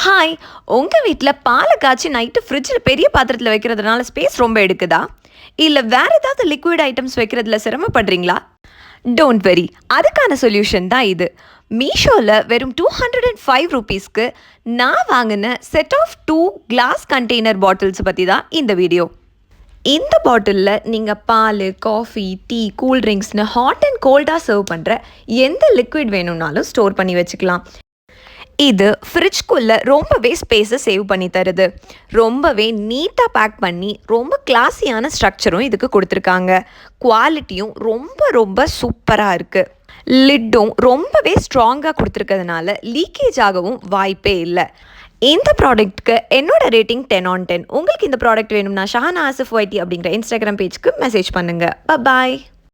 Hi, உங்கள் வீட்டில் பாலை காய்ச்சி நைட்டு ஃப்ரிட்ஜில் பெரிய பாத்திரத்தில் வைக்கிறதுனால ஸ்பேஸ் ரொம்ப எடுக்குதா? இல்லை வேறு ஏதாவது லிக்விட் ஐட்டம்ஸ் வைக்கிறதுல சிரமப்படுறீங்களா? டோன்ட் வெரி, அதுக்கான சொல்யூஷன் தான் இது. மீஷோவில் வெறும் 205 ரூபீஸ்க்கு நான் வாங்கின set of 2 glass container bottles பற்றி தான் இந்த வீடியோ. இந்த பாட்டிலில் நீங்கள் பால், காஃபி, டீ, கூல்ட்ரிங்க்ஸ்னு ஹாட் அண்ட் கோல்டாக சர்வ் பண்ணுற எந்த லிக்விட் வேணும்னாலும் ஸ்டோர் பண்ணி வச்சுக்கலாம். இது ஃப்ரிட்ஜ்குள்ளே ரொம்பவே ஸ்பேஸை சேவ் பண்ணி தருது. ரொம்பவே நீட்டாக பேக் பண்ணி ரொம்ப கிளாஸியான ஸ்ட்ரக்சரும் இதுக்கு கொடுத்துருக்காங்க. குவாலிட்டியும் ரொம்ப சூப்பராக இருக்குது. லிட்டும் ரொம்பவே ஸ்ட்ராங்காக கொடுத்துருக்கிறதுனால லீக்கேஜ் ஆகவும் வாய்ப்பே இல்லை. இந்த ப்ராடக்ட்க்கு என்னோட ரேட்டிங் 10/10. உங்களுக்கு இந்த ப்ராடக்ட் வேணும்னா ஷஹானா ஆசிஃப் ஒய்டி அப்படிங்கிற இன்ஸ்டாகிராம் பேஜ்க்கு மெசேஜ் பண்ணுங்கள். பாய்.